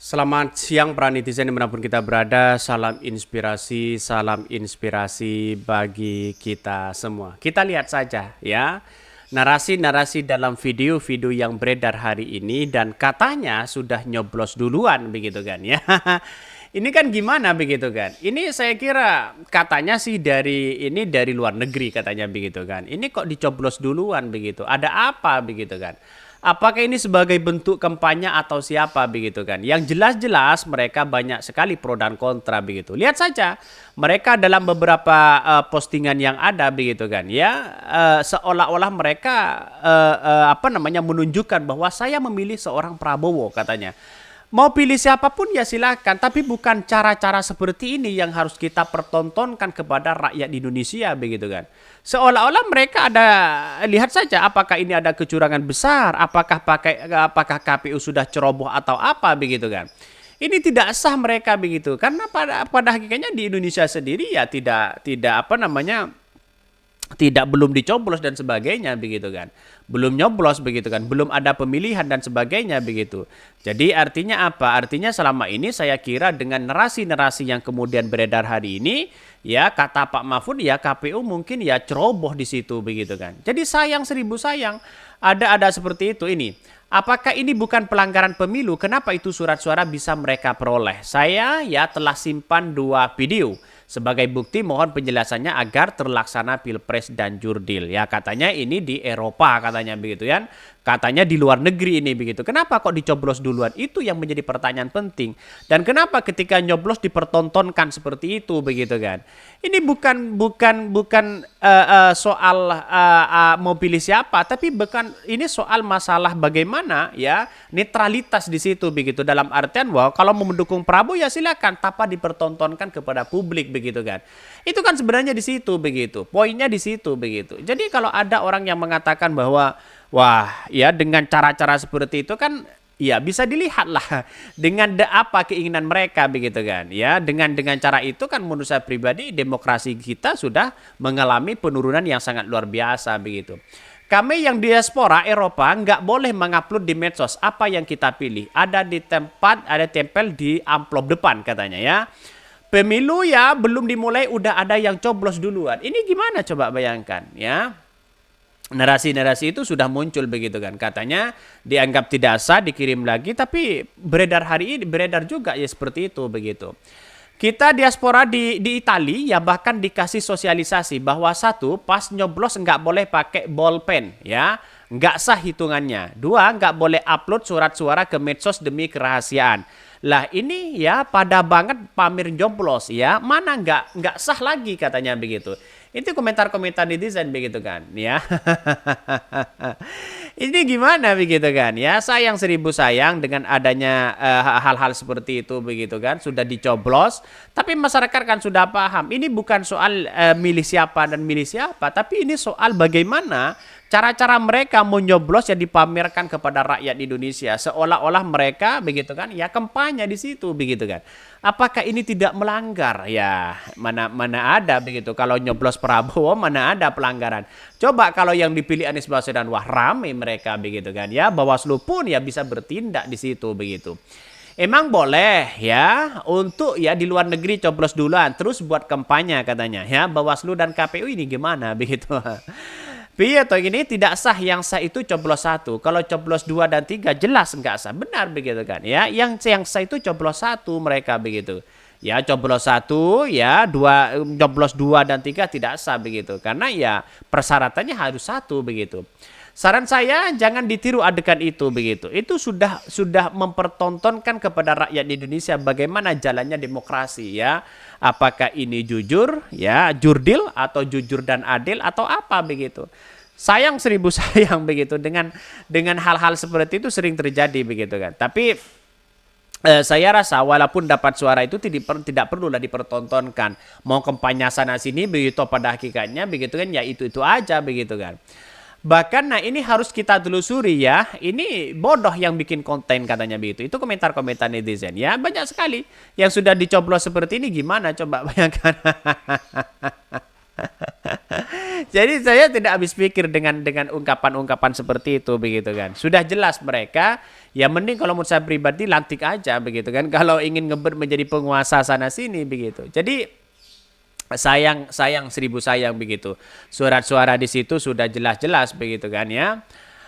Selamat siang para netizen dimanapun kita berada, salam inspirasi bagi kita semua. Kita lihat saja ya, narasi-narasi dalam video-video yang beredar hari ini dan katanya sudah nyoblos duluan begitu kan ya. Ini kan gimana begitu kan? Ini saya kira katanya sih dari luar negeri katanya begitu kan. Ini kok dicoblos duluan begitu? Ada apa begitu kan? Apakah ini sebagai bentuk kampanye atau siapa begitu kan? Yang jelas-jelas mereka banyak sekali pro dan kontra begitu. Lihat saja mereka dalam beberapa postingan yang ada begitu kan ya, seolah-olah mereka menunjukkan bahwa saya memilih seorang Prabowo katanya. Mau pilih siapapun ya silakan, tapi bukan cara-cara seperti ini yang harus kita pertontonkan kepada rakyat Indonesia begitu kan. Seolah-olah mereka ada, lihat saja apakah ini ada kecurangan besar, apakah KPU sudah ceroboh atau apa begitu kan. Ini tidak sah mereka begitu, karena pada hakikatnya di Indonesia sendiri ya tidak belum dicoblos dan sebagainya begitu kan, belum nyoblos begitu kan, belum ada pemilihan dan sebagainya begitu. Jadi artinya apa? Artinya selama ini saya kira dengan narasi-narasi yang kemudian beredar hari ini ya, kata Pak Mahfud ya, KPU mungkin ya ceroboh di situ begitu kan. Jadi sayang, seribu sayang ada seperti itu. Ini apakah ini bukan pelanggaran pemilu? Kenapa itu surat suara bisa mereka peroleh? Saya ya telah simpan 2 video sebagai bukti, mohon penjelasannya agar terlaksana Pilpres dan Jurdil. Ya katanya ini di Eropa katanya begitu ya. Katanya di luar negeri ini begitu. Kenapa kok dicoblos duluan? Itu yang menjadi pertanyaan penting. Dan kenapa ketika nyoblos dipertontonkan seperti itu begitu kan? Ini bukan soal mau pilih siapa, tapi ini soal masalah bagaimana ya netralitas di situ begitu. Dalam artian bahwa kalau mau mendukung Prabowo ya silakan, tanpa dipertontonkan kepada publik begitu kan. Itu kan sebenarnya di situ begitu. Poinnya di situ begitu. Jadi kalau ada orang yang mengatakan bahwa wah, ya dengan cara-cara seperti itu kan ya bisa dilihat lah dengan apa keinginan mereka begitu kan. Ya, dengan cara itu kan menurut saya pribadi demokrasi kita sudah mengalami penurunan yang sangat luar biasa begitu. Kami yang diaspora Eropa nggak boleh mengupload di medsos apa yang kita pilih. Ada di tempat, ada tempel di amplop depan katanya ya. Pemilu ya belum dimulai udah ada yang coblos duluan. Ini gimana coba bayangkan ya. Narasi-narasi itu sudah muncul begitu kan, katanya dianggap tidak sah, dikirim lagi, tapi beredar juga ya seperti itu begitu. Kita diaspora di Italia ya bahkan dikasih sosialisasi bahwa satu, pas nyoblos nggak boleh pakai bolpen ya, nggak sah hitungannya. Dua, nggak boleh upload surat suara ke medsos demi kerahasiaan. Lah ini ya pada banget pamer nyoblos ya, mana nggak sah lagi katanya begitu. Itu komentar-komentar netizen begitu kan ya. Ini gimana begitu kan ya, sayang seribu sayang dengan adanya hal-hal seperti itu begitu kan, sudah dicoblos tapi masyarakat kan sudah paham ini bukan soal milih siapa dan milih siapa, tapi ini soal bagaimana cara-cara mereka menyoblos yang dipamerkan kepada rakyat Indonesia, seolah-olah mereka begitu kan ya kampanye di situ begitu kan. Apakah ini tidak melanggar? Ya mana ada begitu, kalau nyoblos Prabowo mana ada pelanggaran. Coba kalau yang dipilih Anies Baswedan, wah rame mereka begitu kan ya. Bawaslu pun ya bisa bertindak di situ begitu. Emang boleh ya untuk ya di luar negeri coblos duluan terus buat kampanye katanya ya. Bawaslu dan KPU ini gimana begitu. Iya toh, ini tidak sah, yang sah itu coblos 1. Kalau coblos 2 dan 3 jelas nggak sah. Benar begitu kan ya. Yang sah itu coblos 1 mereka begitu. Ya coblos 1 ya, coblos 2 dan 3 tidak sah begitu. Karena ya persyaratannya harus 1 begitu. Saran saya jangan ditiru adegan itu begitu. Itu sudah mempertontonkan kepada rakyat Indonesia bagaimana jalannya demokrasi ya. Apakah ini jujur ya, jurdil atau jujur dan adil atau apa begitu. Sayang seribu sayang begitu dengan hal-hal seperti itu sering terjadi begitu kan. Tapi saya rasa walaupun dapat suara itu tidak perlulah dipertontonkan. Mau kampanye sana sini begitu, pada hakikatnya begitu kan ya itu aja begitu kan. Bahkan nah ini harus kita telusuri ya. Ini bodoh yang bikin konten katanya begitu. Itu komentar-komentar netizen ya. Banyak sekali yang sudah dicoblos seperti ini, gimana coba bayangkan. Jadi saya tidak habis pikir dengan ungkapan-ungkapan seperti itu begitu kan. Sudah jelas mereka ya mending kalau menurut saya pribadi lantik aja begitu kan. Kalau ingin ngebet menjadi penguasa sana sini begitu. Jadi sayang seribu sayang begitu. Surat-suara di situ sudah jelas-jelas begitu kan ya.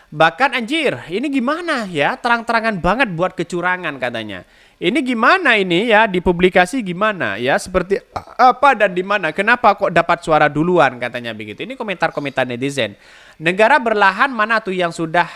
Bahkan anjir, ini gimana ya? Terang-terangan banget buat kecurangan katanya. Ini gimana ini ya dipublikasi gimana ya seperti apa dan di mana? Kenapa kok dapat suara duluan katanya begitu. Ini komentar-komentar netizen. Negara berlahan mana tuh yang sudah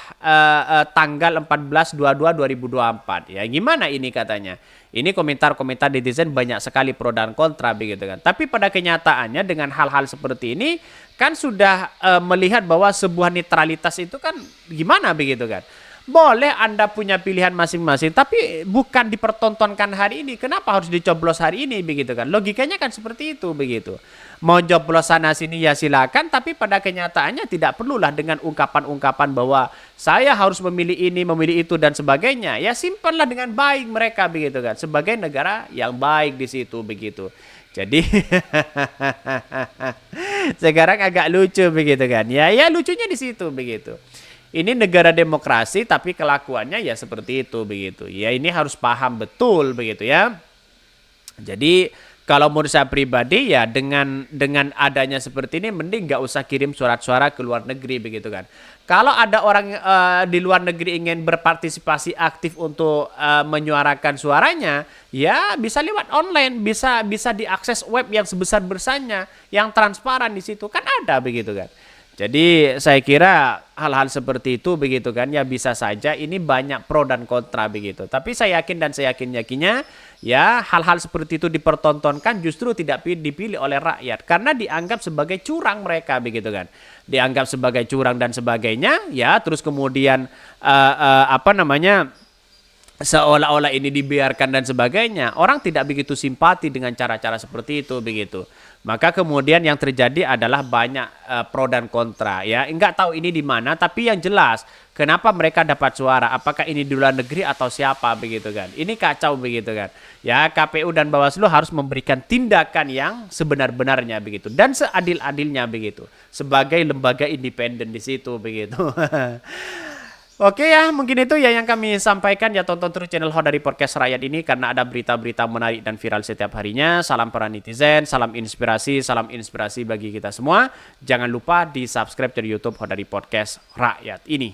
tanggal 14/22/2024 ya. Gimana ini katanya? Ini komentar-komentar netizen banyak sekali pro dan kontra begitu kan. Tapi pada kenyataannya dengan hal-hal seperti ini kan sudah melihat bahwa sebuah netralitas itu kan gimana begitu kan. Boleh Anda punya pilihan masing-masing, tapi bukan dipertontonkan hari ini. Kenapa harus dicoblos hari ini begitu kan? Logikanya kan seperti itu begitu. Mau coblos sana sini ya silakan, tapi pada kenyataannya tidak perlulah dengan ungkapan-ungkapan bahwa saya harus memilih ini, memilih itu dan sebagainya. Ya simpanlah dengan baik mereka begitu kan. Sebagai negara yang baik di situ begitu. Jadi sekarang agak lucu begitu kan. Ya lucunya di situ begitu. Ini negara demokrasi tapi kelakuannya ya seperti itu begitu. Ya ini harus paham betul begitu ya. Jadi kalau menurut saya pribadi ya dengan adanya seperti ini mending nggak usah kirim surat-suara ke luar negeri begitu kan. Kalau ada orang di luar negeri ingin berpartisipasi aktif untuk menyuarakan suaranya, ya bisa lewat online, bisa diakses web yang sebesar-besarnya, yang transparan di situ kan ada begitu kan. Jadi saya kira hal-hal seperti itu begitu kan ya bisa saja ini banyak pro dan kontra begitu. Tapi saya yakin dan saya yakinnya ya hal-hal seperti itu dipertontonkan justru tidak dipilih oleh rakyat karena dianggap sebagai curang mereka begitu kan. Dianggap sebagai curang dan sebagainya ya terus kemudian seolah-olah ini dibiarkan dan sebagainya. Orang tidak begitu simpati dengan cara-cara seperti itu begitu. Maka kemudian yang terjadi adalah banyak pro dan kontra ya. Enggak tahu ini di mana tapi yang jelas kenapa mereka dapat suara? Apakah ini di luar negeri atau siapa begitu kan? Ini kacau begitu kan. Ya KPU dan Bawaslu harus memberikan tindakan yang sebenar-benarnya begitu dan seadil-adilnya begitu sebagai lembaga independen di situ begitu. Oke ya, mungkin itu ya yang kami sampaikan ya tonton terus channel Hodari Podcast Rakyat ini karena ada berita-berita menarik dan viral setiap harinya. Salam para netizen, salam inspirasi bagi kita semua. Jangan lupa di subscribe di YouTube Hodari Podcast Rakyat ini.